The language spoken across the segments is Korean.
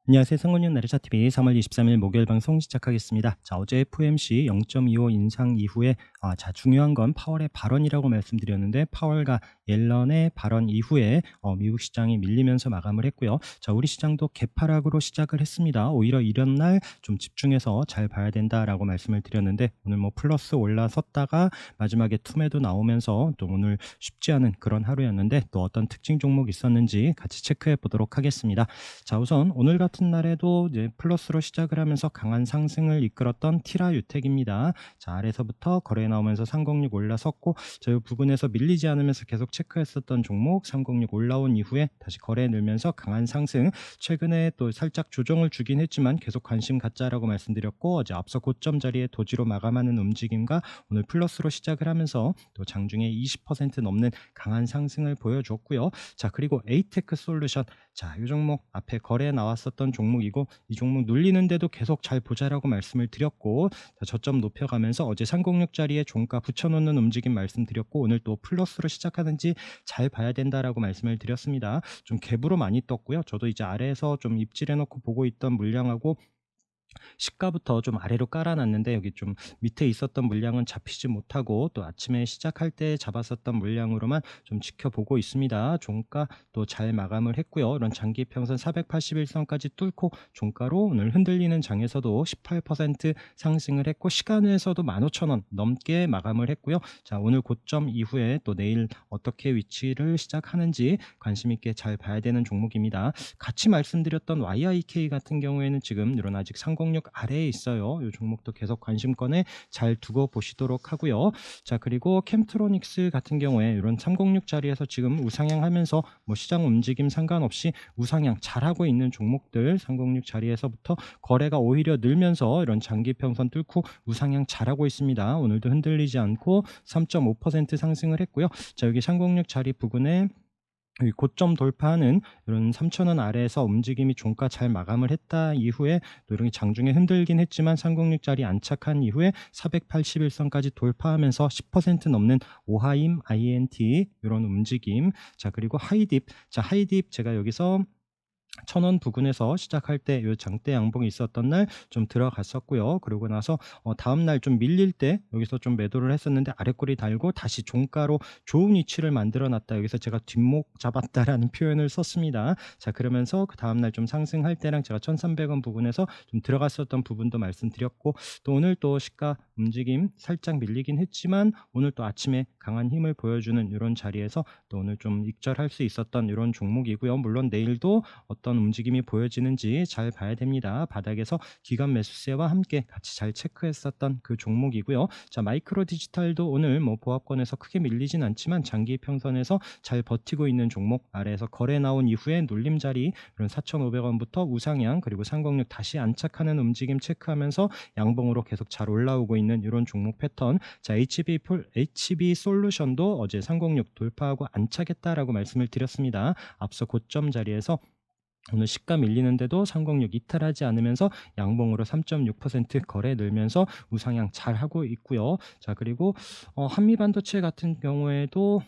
안녕하세요. 상권용 나래차TV 3월 23일 목요일 방송 시작하겠습니다. 자, 어제 FOMC 0.25 인상 이후에 중요한 건 파월의 발언이라고 말씀드렸는데, 파월과 옐런의 발언 이후에 미국 시장이 밀리면서 마감을 했고요. 자, 우리 시장도 개파락으로 시작을 했습니다. 오히려 이런 날 좀 집중해서 잘 봐야 된다라고 말씀을 드렸는데, 오늘 뭐 플러스 올라섰다가 마지막에 투매도 나오면서 또 오늘 쉽지 않은 그런 하루였는데, 또 어떤 특징 종목 있었는지 같이 체크해 보도록 하겠습니다. 자, 우선 오늘 같은 날에도 이제 플러스로 시작을 하면서 강한 상승을 이끌었던 티라유텍입니다. 자, 아래서부터 거래 나오면서 306 올라섰고, 저 부분에서 밀리지 않으면서 계속 체크했었던 종목 306 올라온 이후에 다시 거래 늘면서 강한 상승, 최근에 또 살짝 조정을 주긴 했지만 계속 관심 갖자라고 말씀드렸고, 어제 앞서 고점 자리에 도지로 마감하는 움직임과 오늘 플러스로 시작을 하면서 또 장중에 20% 넘는 강한 상승을 보여줬고요. 자, 그리고 에이테크 솔루션, 자, 이 종목 앞에 거래에 나왔었던 종목이고, 이 종목 눌리는데도 계속 잘 보자라고 말씀을 드렸고, 자, 저점 높여가면서 어제 306 자리에 종가 붙여놓는 움직임 말씀드렸고, 오늘 또 플러스로 시작하는지 잘 봐야 된다라고 말씀을 드렸습니다. 좀 갭으로 많이 떴고요. 저도 이제 아래에서 좀 입질해놓고 보고 있던 물량하고 시가부터 좀 아래로 깔아놨는데, 여기 좀 밑에 있었던 물량은 잡히지 못하고 또 아침에 시작할 때 잡았었던 물량으로만 좀 지켜보고 있습니다. 종가 또 잘 마감을 했고요. 이런 장기 평선 481선까지 뚫고 종가로 오늘 흔들리는 장에서도 18% 상승을 했고, 시간에서도 15,000원 넘게 마감을 했고요. 자, 오늘 고점 이후에 또 내일 어떻게 위치를 시작하는지 관심 있게 잘 봐야 되는 종목입니다. 같이 말씀드렸던 YIK 같은 경우에는 지금 이런 아직 306 아래에 있어요. 이 종목도 계속 관심권에 잘 두고 보시도록 하고요. 자, 그리고 캠트로닉스 같은 경우에 이런 306 자리에서 지금 우상향 하면서 뭐 시장 움직임 상관없이 우상향 잘하고 있는 종목들 306 자리에서부터 거래가 오히려 늘면서 이런 장기 평선 뚫고 우상향 잘하고 있습니다. 오늘도 흔들리지 않고 3.5% 상승을 했고요. 자, 여기 306 자리 부근에 이 고점 돌파하는 이런 3,000원 아래에서 움직임이 종가 잘 마감을 했다 이후에 또 이런 장중에 흔들긴 했지만 306짜리 안착한 이후에 481선까지 돌파하면서 10% 넘는 오하임 INT 이런 움직임. 자, 그리고 하이딥. 자, 하이딥 제가 여기서 1,000원 부근에서 시작할 때 요 장대 양봉이 있었던 날 좀 들어갔었고요. 그러고 나서 다음 날 좀 밀릴 때 여기서 좀 매도를 했었는데 아랫꼬리 달고 다시 종가로 좋은 위치를 만들어 놨다. 여기서 제가 뒷목 잡았다라는 표현을 썼습니다. 자, 그러면서 그 다음 날 좀 상승할 때랑 제가 1,300원 부분에서 좀 들어갔었던 부분도 말씀드렸고, 또 오늘 또 시가 움직임 살짝 밀리긴 했지만 오늘 또 아침에 강한 힘을 보여주는 이런 자리에서 또 오늘 좀 익절할 수 있었던 이런 종목이고요. 물론 내일도 어떤 움직임이 보여지는지 잘 봐야 됩니다. 바닥에서 기관 매수세와 함께 같이 잘 체크했었던 그 종목이고요. 자, 마이크로 디지털도 오늘 뭐 보합권에서 크게 밀리진 않지만 장기 평선에서 잘 버티고 있는 종목, 아래에서 거래 나온 이후에 눌림 자리 이런 4,500원부터 우상향, 그리고 306 다시 안착하는 움직임 체크하면서 양봉으로 계속 잘 올라오고 있는 이런 종목 패턴. 자, HB 솔루션도 어제 306 돌파하고 안착했다라고 말씀을 드렸습니다. 앞서 고점 자리에서 오늘 시가 밀리는데도 306 이탈하지 않으면서 양봉으로 3.6% 거래 늘면서 우상향 잘 하고 있고요. 자, 그리고 한미반도체 같은 경우에도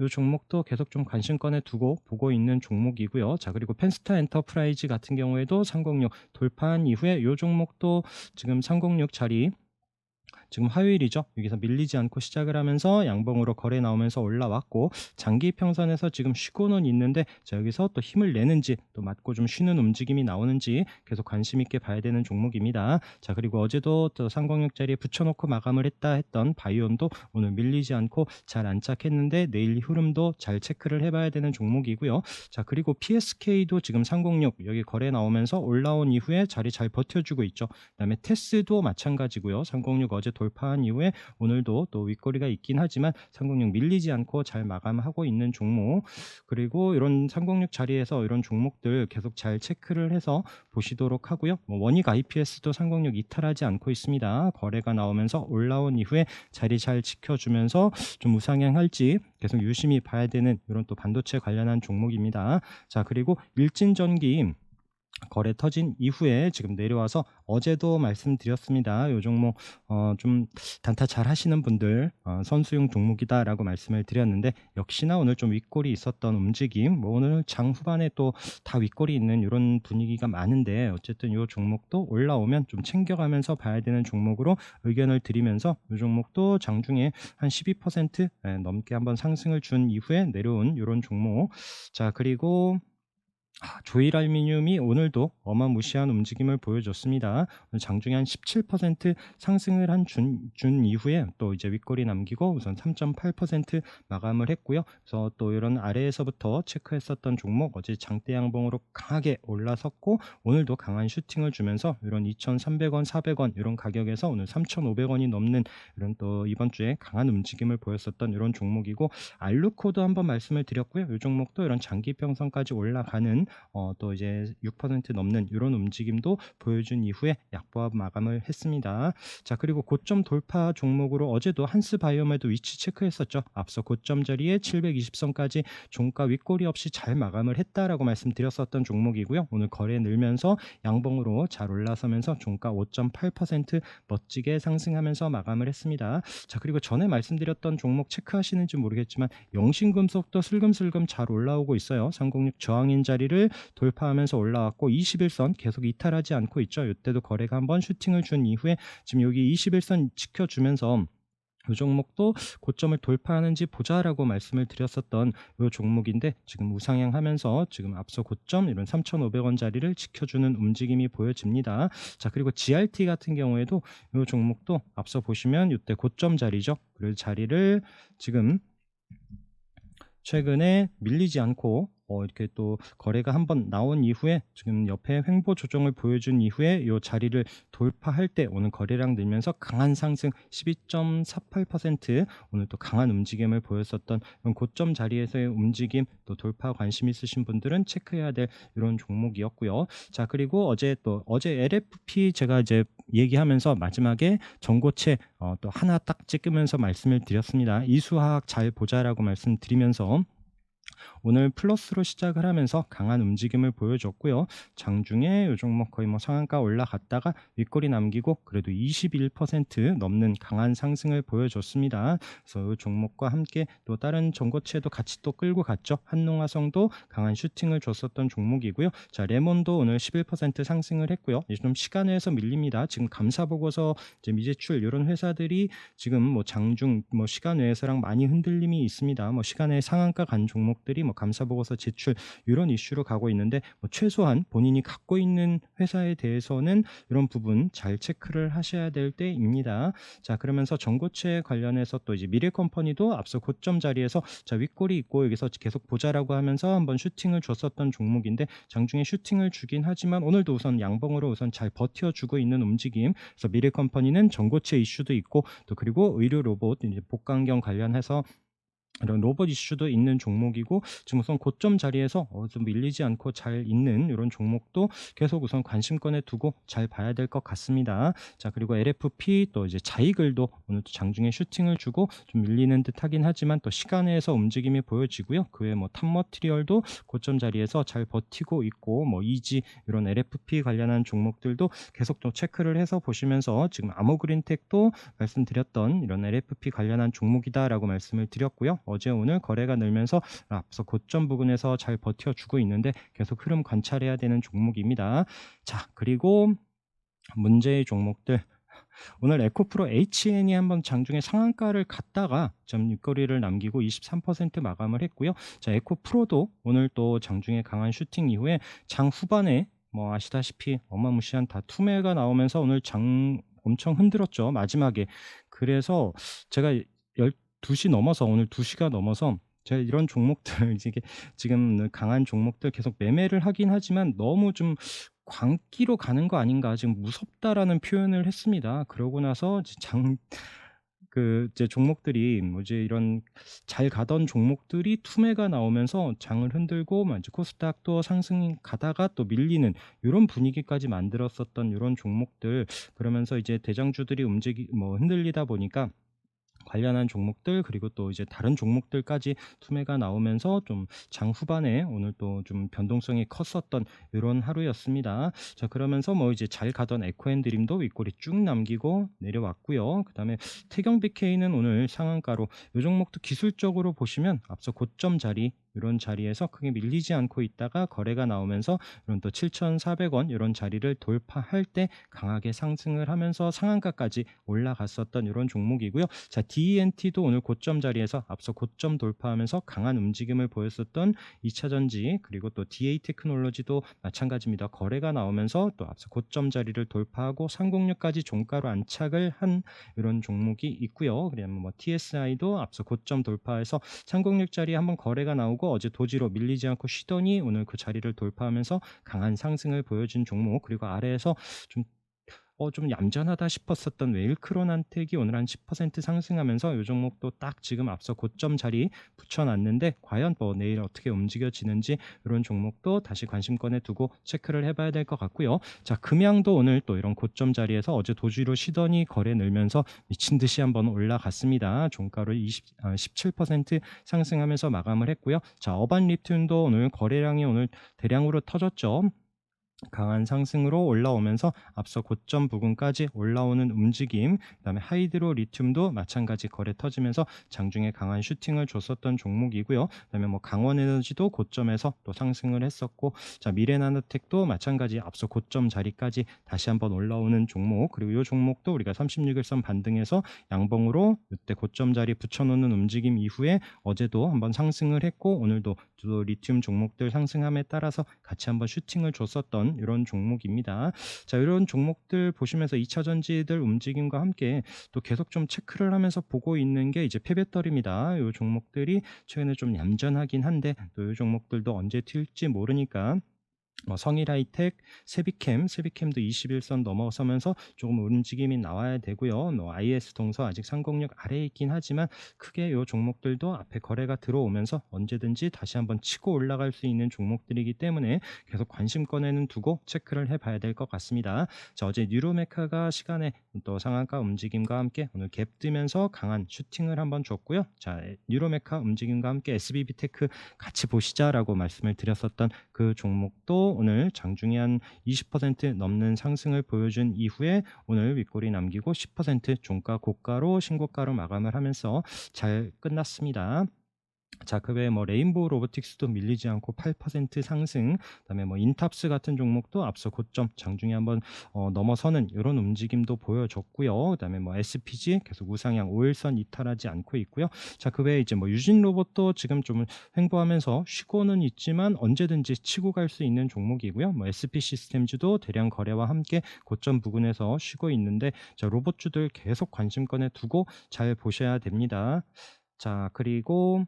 이 종목도 계속 좀 관심권에 두고 보고 있는 종목이고요. 자, 그리고 펜스타 엔터프라이즈 같은 경우에도 306 돌파한 이후에 이 종목도 지금 306 자리 지금 화요일이죠. 여기서 밀리지 않고 시작을 하면서 양봉으로 거래 나오면서 올라왔고, 장기 평선에서 지금 쉬고는 있는데, 자, 여기서 또 힘을 내는지 또 맞고 좀 쉬는 움직임이 나오는지 계속 관심 있게 봐야 되는 종목입니다. 자, 그리고 어제도 또 306 자리에 붙여놓고 마감을 했다 했던 바이온도 오늘 밀리지 않고 잘 안착했는데 내일 흐름도 잘 체크를 해봐야 되는 종목이고요. 자, 그리고 PSK도 지금 306 여기 거래 나오면서 올라온 이후에 자리 잘 버텨주고 있죠. 그다음에 테스도 마찬가지고요. 306 어제 돌파한 이후에 오늘도 또 윗꼬리가 있긴 하지만 306 밀리지 않고 잘 마감하고 있는 종목. 그리고 이런 306 자리에서 이런 종목들 계속 잘 체크를 해서 보시도록 하고요. 뭐 원익 IPS도 306 이탈하지 않고 있습니다. 거래가 나오면서 올라온 이후에 자리 잘 지켜주면서 좀 우상향할지 계속 유심히 봐야 되는 이런 또 반도체 관련한 종목입니다. 자, 그리고 일진전기 거래 터진 이후에 지금 내려와서 어제도 말씀드렸습니다. 요 종목 좀 단타 잘 하시는 분들 선수용 종목이다라고 말씀을 드렸는데, 역시나 오늘 좀 윗골이 있었던 움직임, 뭐 오늘 장 후반에 또 다 윗골이 있는 이런 분위기가 많은데, 어쨌든 요 종목도 올라오면 좀 챙겨가면서 봐야 되는 종목으로 의견을 드리면서, 요 종목도 장중에 한 12% 넘게 한번 상승을 준 이후에 내려온 이런 종목. 자, 그리고 조일알미늄이 오늘도 어마무시한 움직임을 보여줬습니다. 오늘 장중에 한 17% 상승을 준 이후에 또 이제 윗골이 남기고 우선 3.8% 마감을 했고요. 그래서 또 이런 아래에서부터 체크했었던 종목, 어제 장대 양봉으로 강하게 올라섰고 오늘도 강한 슈팅을 주면서 이런 2,300원, 400원 이런 가격에서 오늘 3,500원이 넘는 이런 또 이번 주에 강한 움직임을 보였었던 이런 종목이고, 알루코도 한번 말씀을 드렸고요. 이 종목도 이런 장기평선까지 올라가는 또 이제 6% 넘는 이런 움직임도 보여준 이후에 약보합 마감을 했습니다. 자, 그리고 고점 돌파 종목으로 어제도 한스바이오메도 위치 체크했었죠. 앞서 고점 자리에 720선까지 종가 윗꼬리 없이 잘 마감을 했다라고 말씀드렸었던 종목이고요. 오늘 거래 늘면서 양봉으로 잘 올라서면서 종가 5.8% 멋지게 상승하면서 마감을 했습니다. 자, 그리고 전에 말씀드렸던 종목 체크하시는지 모르겠지만 영신금속도 슬금슬금 잘 올라오고 있어요. 306 저항인 자리를 돌파하면서 올라왔고 21선 계속 이탈하지 않고 있죠. 이때도 거래가 한번 슈팅을 준 이후에 지금 여기 21선 지켜주면서 이 종목도 고점을 돌파하는지 보자라고 말씀을 드렸었던 이 종목인데, 지금 우상향하면서 지금 앞서 고점 이런 3,500원 자리를 지켜주는 움직임이 보여집니다. 자, 그리고 GRT 같은 경우에도 이 종목도 앞서 보시면 이때 고점 자리죠. 그리고 자리를 지금 최근에 밀리지 않고 이렇게 또 거래가 한번 나온 이후에 지금 옆에 횡보 조정을 보여준 이후에 이 자리를 돌파할 때 오늘 거래량 늘면서 강한 상승 12.48%, 오늘 또 강한 움직임을 보였었던 이런 고점 자리에서의 움직임, 또 돌파 관심 있으신 분들은 체크해야 될 이런 종목이었고요. 자, 그리고 어제 LFP 제가 이제 얘기하면서 마지막에 전고체 또 하나 딱 찍으면서 말씀을 드렸습니다. 이수화학 잘 보자라고 말씀드리면서 오늘 플러스로 시작을 하면서 강한 움직임을 보여줬고요. 장중에 이 종목 거의 뭐 상한가 올라갔다가 윗골이 남기고 그래도 21% 넘는 강한 상승을 보여줬습니다. 그래서 이 종목과 함께 또 다른 전고체도 같이 또 끌고 갔죠. 한농화성도 강한 슈팅을 줬었던 종목이고요. 자, 레몬도 오늘 11% 상승을 했고요. 이제 좀 시간에서 밀립니다. 지금 감사보고서 이제 미제출 이런 회사들이 지금 뭐 장중 뭐 시간 외에서랑 많이 흔들림이 있습니다. 뭐 시간에 상한가 간 종목들이 뭐 감사보고서 제출 이런 이슈로 가고 있는데, 뭐 최소한 본인이 갖고 있는 회사에 대해서는 이런 부분 잘 체크를 하셔야 될 때입니다. 자, 그러면서 전고체 관련해서 또 이제 미래컴퍼니도 앞서 고점 자리에서 자, 윗골이 있고 여기서 계속 보자라고 하면서 한번 슈팅을 줬었던 종목인데, 장중에 슈팅을 주긴 하지만 오늘도 우선 양봉으로 우선 잘 버텨주고 있는 움직임. 그래서 미래컴퍼니는 전고체 이슈도 있고 또 그리고 의료 로봇 이제 복강경 관련해서 이런 로봇 이슈도 있는 종목이고, 지금 우선 고점 자리에서 좀 밀리지 않고 잘 있는 이런 종목도 계속 우선 관심권에 두고 잘 봐야 될 것 같습니다. 자, 그리고 LFP 또 이제 자이글도 오늘 또 장중에 슈팅을 주고 좀 밀리는 듯 하긴 하지만 또 시간에서 움직임이 보여지고요. 그 외에 뭐 탑머티리얼도 고점 자리에서 잘 버티고 있고, 뭐 이지 이런 LFP 관련한 종목들도 계속 또 체크를 해서 보시면서, 지금 아모그린텍도 말씀드렸던 이런 LFP 관련한 종목이다라고 말씀을 드렸고요. 어제 오늘 거래가 늘면서 앞서 고점 부근에서 잘 버텨주고 있는데 계속 흐름 관찰해야 되는 종목입니다. 자, 그리고 문제의 종목들, 오늘 에코프로 HN이 한번 장중에 상한가를 갔다가 좀 윗거리를 남기고 23% 마감을 했고요. 자, 에코프로도 오늘 또 장중에 강한 슈팅 이후에 장 후반에 뭐 아시다시피 어마무시한 다 투매가 나오면서 오늘 장 엄청 흔들었죠, 마지막에. 그래서 제가 12시 넘어서, 오늘 2시가 넘어서 제가 이런 종목들 이게 지금 강한 종목들 계속 매매를 하긴 하지만 너무 좀 광기로 가는 거 아닌가, 지금 무섭다라는 표현을 했습니다. 그러고 나서 이제 종목들이 뭐 이제 이런 잘 가던 종목들이 투매가 나오면서 장을 흔들고 이제 코스닥도 상승 가다가 또 밀리는 이런 분위기까지 만들었었던 이런 종목들. 그러면서 이제 대장주들이 흔들리다 보니까 관련한 종목들 그리고 또 이제 다른 종목들까지 투매가 나오면서 좀 장 후반에 오늘 또 좀 변동성이 컸었던 요런 하루였습니다. 자 그러면서 뭐 이제 잘 가던 에코앤드림도 윗꼬리 쭉 남기고 내려왔고요. 그다음에 태경 BK는 오늘 상한가로 요 종목도 기술적으로 보시면 앞서 고점 자리 이런 자리에서 크게 밀리지 않고 있다가 거래가 나오면서 이런 또 7,400원 이런 자리를 돌파할 때 강하게 상승을 하면서 상한가까지 올라갔었던 이런 종목이고요. 자, DENT도 오늘 고점 자리에서 앞서 고점 돌파하면서 강한 움직임을 보였었던 2차 전지 그리고 또 DA 테크놀로지도 마찬가지입니다. 거래가 나오면서 또 앞서 고점 자리를 돌파하고 306까지 종가로 안착을 한 이런 종목이 있고요. 그다음에 뭐 TSI도 앞서 고점 돌파해서 306 자리에 한번 거래가 나오고 어제 도지로 밀리지 않고 쉬더니 오늘 그 자리를 돌파하면서 강한 상승을 보여준 종목 그리고 아래에서 좀 얌전하다 싶었었던 웨일크론한텍이 오늘 한 10% 상승하면서 이 종목도 딱 지금 앞서 고점 자리 붙여놨는데 과연 뭐 내일 어떻게 움직여지는지 이런 종목도 다시 관심권에 두고 체크를 해봐야 될 것 같고요. 자, 금양도 오늘 또 이런 고점 자리에서 어제 도주로 쉬더니 거래 늘면서 미친 듯이 한번 올라갔습니다. 종가로 17% 상승하면서 마감을 했고요. 자, 어반 리튬도 오늘 거래량이 오늘 대량으로 터졌죠. 강한 상승으로 올라오면서 앞서 고점 부근까지 올라오는 움직임, 그다음에 하이드로 리튬도 마찬가지 거래 터지면서 장중에 강한 슈팅을 줬었던 종목이고요. 그다음에 뭐 강원에너지도 고점에서 또 상승을 했었고, 자 미래나노텍도 마찬가지 앞서 고점 자리까지 다시 한번 올라오는 종목, 그리고 이 종목도 우리가 36일선 반등해서 양봉으로 이때 고점 자리 붙여놓는 움직임 이후에 어제도 한번 상승을 했고 오늘도 또 리튬 종목들 상승함에 따라서 같이 한번 슈팅을 줬었던 이런 종목입니다. 자, 이런 종목들 보시면서 2차 전지들 움직임과 함께 또 계속 좀 체크를 하면서 보고 있는 게 이제 폐배터리입니다. 이 종목들이 최근에 좀 얌전하긴 한데 또 이 종목들도 언제 튈지 모르니까 성일하이텍, 세비캠도 21선 넘어서면서 조금 움직임이 나와야 되고요. IS 동서 아직 306 아래에 있긴 하지만 크게 이 종목들도 앞에 거래가 들어오면서 언제든지 다시 한번 치고 올라갈 수 있는 종목들이기 때문에 계속 관심권에는 두고 체크를 해봐야 될 것 같습니다. 자, 어제 뉴로메카가 시간에 또 상한가 움직임과 함께 오늘 갭 뜨면서 강한 슈팅을 한번 줬고요. 자, 뉴로메카 움직임과 함께 SBB테크 같이 보시자라고 말씀을 드렸었던 그 종목도 오늘 장중에 한 20% 넘는 상승을 보여준 이후에 오늘 윗꼬리 남기고 10% 종가 고가로 신고가로 마감을 하면서 잘 끝났습니다. 자, 그 외에 뭐 레인보우 로보틱스도 밀리지 않고 8% 상승, 그다음에 뭐 인탑스 같은 종목도 앞서 고점 장중에 한번 넘어서는 이런 움직임도 보여줬고요. 그다음에 뭐 SPG 계속 우상향 5일선 이탈하지 않고 있고요. 자, 그 외에 이제 뭐 유진 로봇도 지금 좀 횡보하면서 쉬고는 있지만 언제든지 치고 갈 수 있는 종목이고요. 뭐 SP 시스템즈도 대량 거래와 함께 고점 부근에서 쉬고 있는데, 자, 로봇주들 계속 관심권에 두고 잘 보셔야 됩니다. 자, 그리고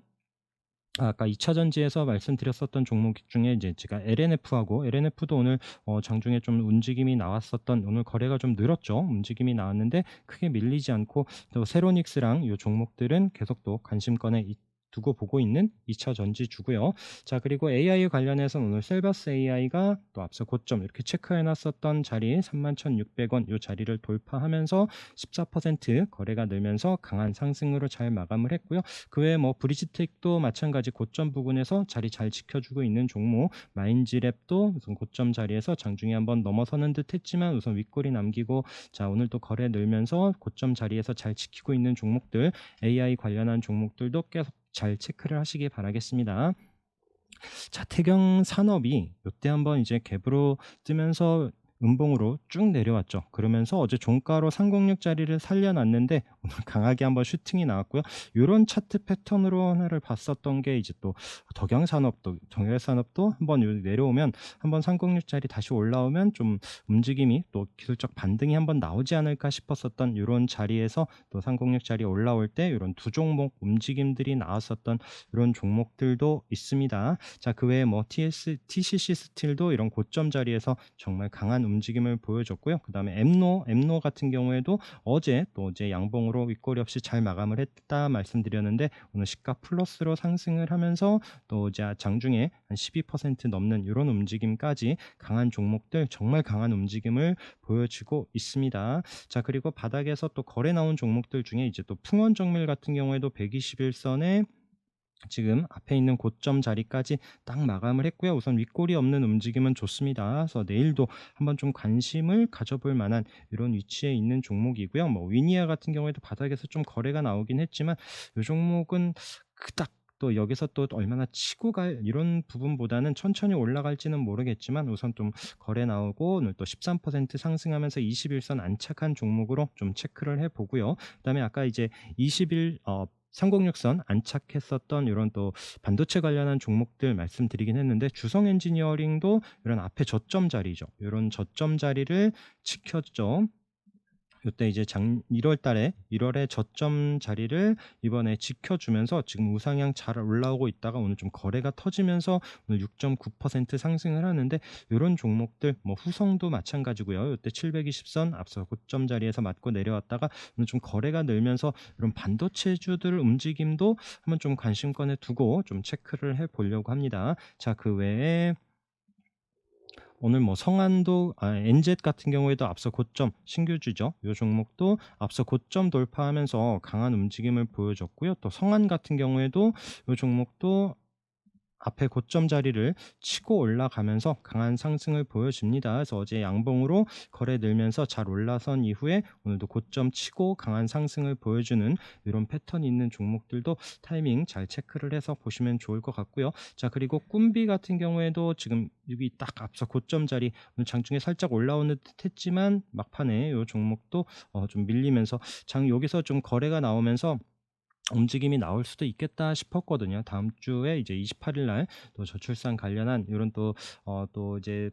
아까 2차 전지에서 말씀드렸었던 종목 중에 이제 제가 LNF도 오늘 장중에 좀 움직임이 나왔었던, 오늘 거래가 좀 늘었죠. 움직임이 나왔는데 크게 밀리지 않고 또 세로닉스랑 이 종목들은 계속 또 관심권에 두고 보고 있는 2차 전지주고요. 자, 그리고 AI 관련해서는 오늘 셀바스 AI가 또 앞서 고점 이렇게 체크해놨었던 자리 31,600원 이 자리를 돌파하면서 14% 거래가 늘면서 강한 상승으로 잘 마감을 했고요. 그 외에 뭐 브리지텍도 마찬가지 고점 부근에서 자리 잘 지켜주고 있는 종목, 마인지랩도 우선 고점 자리에서 장중에 한번 넘어서는 듯 했지만 우선 윗꼬리 남기고, 자 오늘 또 거래 늘면서 고점 자리에서 잘 지키고 있는 종목들, AI 관련한 종목들도 계속 잘 체크를 하시기 바라겠습니다. 자, 태경 산업이 이때 한번 이제 갭으로 뜨면서 음봉으로 쭉 내려왔죠. 그러면서 어제 종가로 306 자리를 살려놨는데 오늘 강하게 한번 슈팅이 나왔고요. 이런 차트 패턴으로 하나를 봤었던 게 이제 또 덕열산업도 한번 내려오면 한번 306 자리 다시 올라오면 좀 움직임이 또 기술적 반등이 한번 나오지 않을까 싶었었던 이런 자리에서 또 306 자리 올라올 때 이런 두 종목 움직임들이 나왔었던 이런 종목들도 있습니다. 자, 그 외에 뭐 TCC 스틸도 이런 고점 자리에서 정말 강한 움직임을 보여줬고요. 그다음에 엠노 같은 경우에도 어제 양봉으로 윗꼬리 없이 잘 마감을 했다 말씀드렸는데 오늘 시가 플러스로 상승을 하면서 또 이제 장중에 한 12% 넘는 이런 움직임까지 강한 종목들 정말 강한 움직임을 보여주고 있습니다. 자, 그리고 바닥에서 또 거래 나온 종목들 중에 이제 또 풍원정밀 같은 경우에도 121선에 지금 앞에 있는 고점 자리까지 딱 마감을 했고요. 우선 윗골이 없는 움직임은 좋습니다. 그래서 내일도 한번 좀 관심을 가져볼 만한 이런 위치에 있는 종목이고요. 뭐 위니아 같은 경우에도 바닥에서 좀 거래가 나오긴 했지만 이 종목은 그닥 또 여기서 또 얼마나 치고 갈 이런 부분보다는 천천히 올라갈지는 모르겠지만 우선 좀 거래 나오고 오늘 또 13% 상승하면서 21선 안착한 종목으로 좀 체크를 해보고요. 그다음에 아까 이제 3060선 안착했었던 이런 또 반도체 관련한 종목들 말씀드리긴 했는데 주성 엔지니어링도 이런 앞에 저점 자리죠. 이런 저점 자리를 지켰죠. 이때 이제 1월에 저점 자리를 이번에 지켜주면서 지금 우상향 잘 올라오고 있다가 오늘 좀 거래가 터지면서 오늘 6.9% 상승을 하는데 이런 종목들 뭐 후성도 마찬가지고요. 이때 720선 앞서 고점 자리에서 맞고 내려왔다가 오늘 좀 거래가 늘면서 이런 반도체주들 움직임도 한번 좀 관심권에 두고 좀 체크를 해 보려고 합니다. 자, 그 외에 오늘 뭐 성안도 엔젯 같은 경우에도 앞서 고점 신규주죠. 이 종목도 앞서 고점 돌파하면서 강한 움직임을 보여줬고요. 또 성안 같은 경우에도 이 종목도 앞에 고점 자리를 치고 올라가면서 강한 상승을 보여줍니다. 그래서 어제 양봉으로 거래 늘면서 잘 올라선 이후에 오늘도 고점 치고 강한 상승을 보여주는 이런 패턴이 있는 종목들도 타이밍 잘 체크를 해서 보시면 좋을 것 같고요. 자, 그리고 꿈비 같은 경우에도 지금 여기 딱 앞서 고점 자리 오늘 장중에 살짝 올라오는 듯 했지만 막판에 이 종목도 좀 밀리면서 여기서 좀 거래가 나오면서 움직임이 나올 수도 있겠다 싶었거든요. 다음 주에 이제 28일 날 또 저출산 관련한 이런 또 이제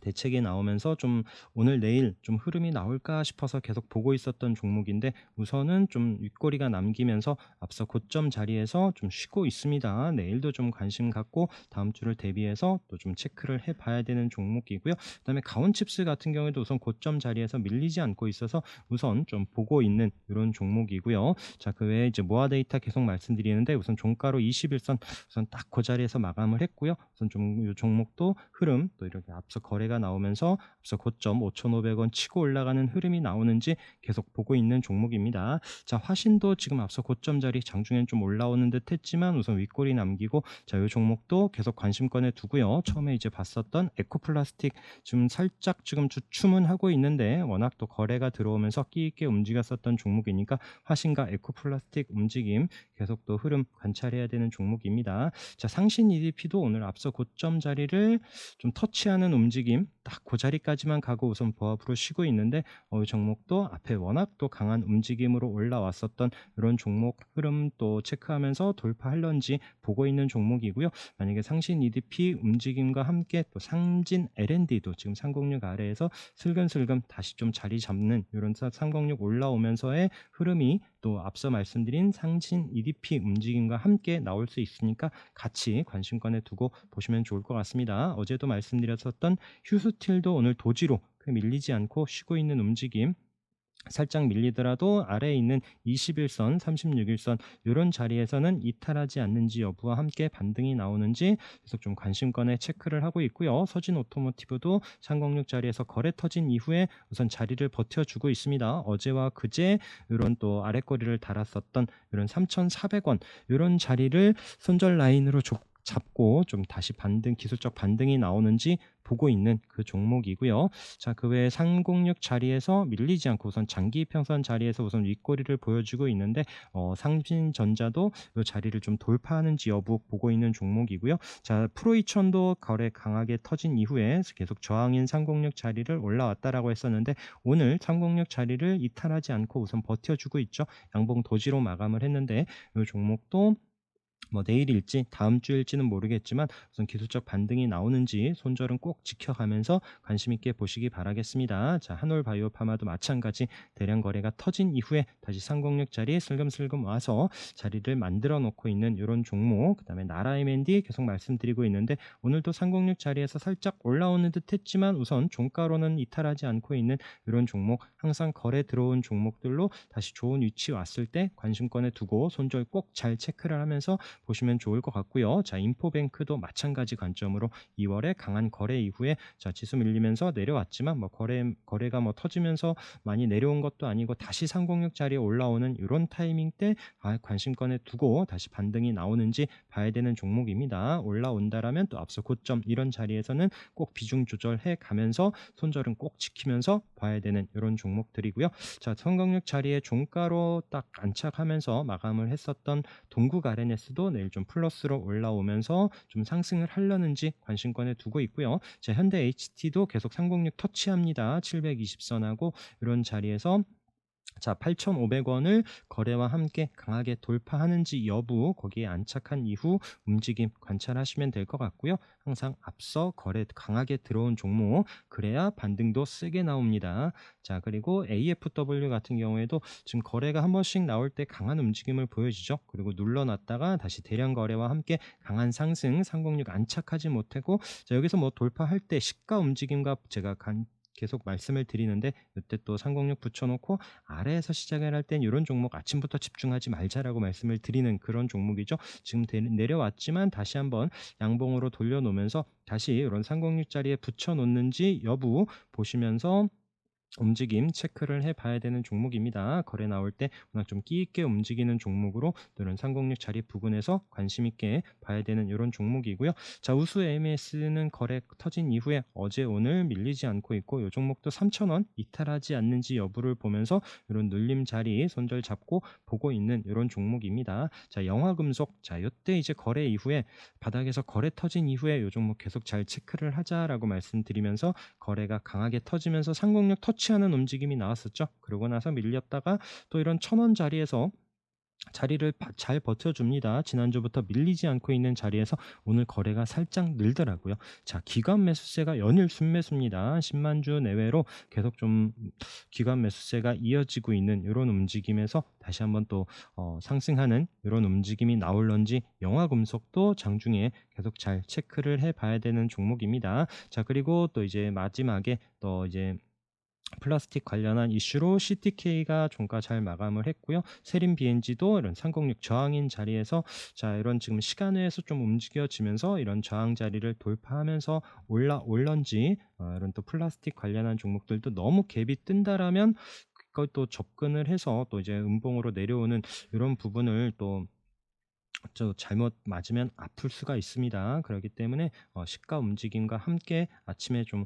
대책이 나오면서 좀 오늘 내일 좀 흐름이 나올까 싶어서 계속 보고 있었던 종목인데 우선은 좀 윗꼬리가 남기면서 앞서 고점 자리에서 좀 쉬고 있습니다. 내일도 좀 관심 갖고 다음 주를 대비해서 또 좀 체크를 해봐야 되는 종목이고요. 그다음에 가온칩스 같은 경우에도 우선 고점 자리에서 밀리지 않고 있어서 우선 좀 보고 있는 이런 종목이고요. 자, 그 외에 이제 모아 데이터 계속 말씀드리는데 우선 종가로 21선 우선 딱 그 자리에서 마감을 했고요. 우선 좀 이 종목도 흐름 또 이렇게 앞서 거래가 나오면서 앞서 고점 5,500원 치고 올라가는 흐름이 나오는지 계속 보고 있는 종목입니다. 자, 화신도 지금 앞서 고점 자리 장중엔 좀 올라오는 듯 했지만 우선 윗골이 남기고 자, 이 종목도 계속 관심권에 두고요. 처음에 이제 봤었던 에코플라스틱 지금 살짝 지금 주춤은 있는데 워낙 또 거래가 들어오면서 끼 있게 움직였었던 종목이니까 화신과 에코플라스틱 움직임 계속 또 흐름 관찰해야 되는 종목입니다. 자, 상신 EDP도 오늘 앞서 고점 자리를 좀 터치하는 움직임 딱 그 자리까지만 가고 우선 보합으로 쉬고 있는데 이 종목도 앞에 워낙 또 강한 움직임으로 올라왔었던 이런 종목 흐름 또 체크하면서 돌파할런지 보고 있는 종목이고요. 만약에 상신 EDP 움직임과 함께 또 상진 L&D도 지금 306 아래에서 슬금슬금 다시 좀 자리 잡는 이런 306 올라오면서의 흐름이 또 앞서 말씀드린 상신 EDP 움직임과 함께 나올 수 있으니까 같이 관심권에 두고 보시면 좋을 것 같습니다. 어제도 말씀드렸었던 휴스틸도 오늘 도지로 밀리지 않고 쉬고 있는 움직임 살짝 밀리더라도 아래에 있는 21선, 36일선 이런 자리에서는 이탈하지 않는지 여부와 함께 반등이 나오는지 계속 좀 관심권에 체크를 하고 있고요. 서진 오토모티브도 306 자리에서 거래 터진 이후에 우선 자리를 버텨주고 있습니다. 어제와 그제 이런 또 아래꼬리를 달았었던 이런 3,400원 이런 자리를 손절 라인으로 잡고 좀 다시 기술적 반등이 나오는지 보고 있는 그 종목이고요. 자, 그 외에 306 자리에서 밀리지 않고 우선 장기 평선 자리에서 우선 윗꼬리를 보여주고 있는데 상신전자도 이 자리를 좀 돌파하는지 여부 보고 있는 종목이고요. 자, 프로2000도 거래 강하게 터진 이후에 계속 저항인 306 자리를 올라왔다라고 했었는데 오늘 306 자리를 이탈하지 않고 우선 버텨주고 있죠. 양봉 도지로 마감을 했는데 이 종목도 뭐 내일일지 다음 주일지는 모르겠지만 우선 기술적 반등이 나오는지 손절은 꼭 지켜가면서 관심 있게 보시기 바라겠습니다. 자, 한올바이오파마도 마찬가지 대량 거래가 터진 이후에 다시 306 자리에 슬금슬금 와서 자리를 만들어 놓고 있는 이런 종목, 그다음에 나라 M&D 계속 말씀드리고 있는데 오늘도 306 자리에서 살짝 올라오는 듯 했지만 우선 종가로는 이탈하지 않고 있는 이런 종목, 항상 거래 들어온 종목들로 다시 좋은 위치 왔을 때 관심권에 두고 손절 꼭 잘 체크를 하면서 보시면 좋을 것 같고요. 자, 인포뱅크도 마찬가지 관점으로 2월에 강한 거래 이후에 자, 지수 밀리면서 내려왔지만 뭐 거래가 뭐 터지면서 많이 내려온 것도 아니고 다시 306 자리에 올라오는 이런 타이밍 때 관심권에 두고 다시 반등이 나오는지 봐야 되는 종목입니다. 올라온다라면 또 앞서 고점 이런 자리에서는 꼭 비중 조절해 가면서 손절은 꼭 지키면서 봐야 되는 이런 종목들이고요. 자, 306 자리에 종가로 딱 안착하면서 마감을 했었던 동국 RNS도 내일 좀 플러스로 올라오면서 좀 상승을 하려는지 관심권에 두고 있고요. 자, 현대 HT도 계속 306 터치합니다. 720선하고 이런 자리에서 자, 8,500원을 거래와 함께 강하게 돌파하는지 여부, 거기에 안착한 이후 움직임 관찰하시면 될 것 같고요. 항상 앞서 거래 강하게 들어온 종목, 그래야 반등도 세게 나옵니다. 자, 그리고 AFW 같은 경우에도 지금 거래가 한 번씩 나올 때 강한 움직임을 보여주죠. 그리고 눌러놨다가 다시 대량 거래와 함께 강한 상승, 306 안착하지 못하고, 자, 여기서 뭐 돌파할 때 시가 움직임과 제가 계속 말씀을 드리는데, 이때 또 306 붙여놓고 아래에서 시작을 할 땐 이런 종목 아침부터 집중하지 말자라고 말씀을 드리는 그런 종목이죠. 지금 내려왔지만 다시 한번 양봉으로 돌려놓으면서 다시 이런 306 자리에 붙여놓는지 여부 보시면서 움직임 체크를 해봐야 되는 종목입니다. 거래 나올 때 워낙 좀 끼 있게 움직이는 종목으로 이런 306 자리 부근에서 관심 있게 봐야 되는 이런 종목이고요. 자, 우수 AMS는 거래 터진 이후에 어제 오늘 밀리지 않고 있고 이 종목도 3,000원 이탈하지 않는지 여부를 보면서 이런 눌림 자리 손절 잡고 보고 있는 이런 종목입니다. 자, 영화금속, 자, 이때 이제 거래 이후에 바닥에서 거래 터진 이후에 이 종목 계속 잘 체크를 하자라고 말씀드리면서 거래가 강하게 터지면서 306 터치하는 움직임이 나왔었죠. 그러고 나서 밀렸다가 또 이런 1,000원 자리에서 자리를 잘 버텨줍니다. 지난주부터 밀리지 않고 있는 자리에서 오늘 거래가 살짝 늘더라고요. 자, 기관 매수세가 연일 순매수입니다. 10만 주 내외로 계속 좀 기관 매수세가 이어지고 있는 이런 움직임에서 다시 한번 또 상승하는 이런 움직임이 나올런지 영화금속도 장중에 계속 잘 체크를 해봐야 되는 종목입니다. 자, 그리고 또 이제 마지막에 또 이제 플라스틱 관련한 이슈로 CTK가 종가 잘 마감을 했고요. 세린 BNG도 이런 306 저항인 자리에서 자, 이런 지금 시간에서 좀 움직여지면서 이런 저항 자리를 돌파하면서 올런지 이런 또 플라스틱 관련한 종목들도 너무 갭이 뜬다라면 그것도 접근을 해서 또 이제 음봉으로 내려오는 이런 부분을 또 잘못 맞으면 아플 수가 있습니다. 그렇기 때문에 시가 움직임과 함께 아침에 좀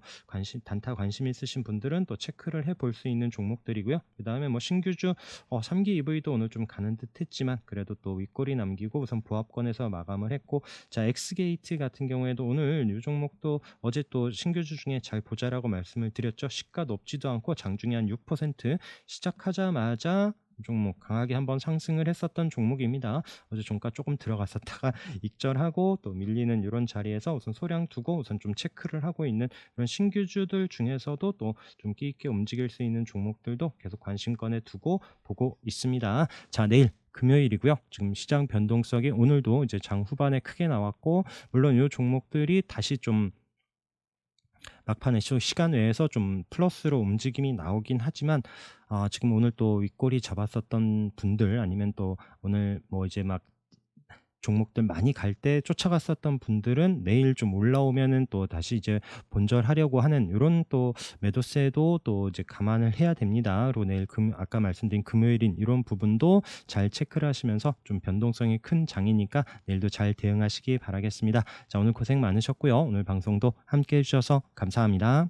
단타 관심 있으신 분들은 또 체크를 해볼 수 있는 종목들이고요. 그 다음에 뭐 신규주 3기 EV도 오늘 좀 가는 듯 했지만 그래도 또 윗꼬리 남기고 우선 보합권에서 마감을 했고, 자, 엑스게이트 같은 경우에도 오늘 이 종목도 어제 또 신규주 중에 잘 보자라고 말씀을 드렸죠. 시가 높지도 않고 장중에 한 6% 시작하자마자 종목 강하게 한번 상승을 했었던 종목입니다. 어제 종가 조금 들어갔었다가 익절하고 또 밀리는 이런 자리에서 우선 소량 두고 우선 좀 체크를 하고 있는 이런 신규주들 중에서도 또 좀 끼 있게 움직일 수 있는 종목들도 계속 관심권에 두고 보고 있습니다. 자, 내일 금요일이고요. 지금 시장 변동성이 오늘도 이제 장 후반에 크게 나왔고, 물론 이 종목들이 다시 좀 막판에 시간 외에서 좀 플러스로 움직임이 나오긴 하지만 지금 오늘 또 윗꼬리 잡았었던 분들, 아니면 또 오늘 뭐 이제 막 종목들 많이 갈 때 쫓아갔었던 분들은 내일 좀 올라오면은 또 다시 이제 본절하려고 하는 이런 또 매도세도 또 이제 감안을 해야 됩니다. 그리고 내일 아까 말씀드린 금요일인 이런 부분도 잘 체크를 하시면서 좀 변동성이 큰 장이니까 내일도 잘 대응하시기 바라겠습니다. 자, 오늘 고생 많으셨고요. 오늘 방송도 함께 해주셔서 감사합니다.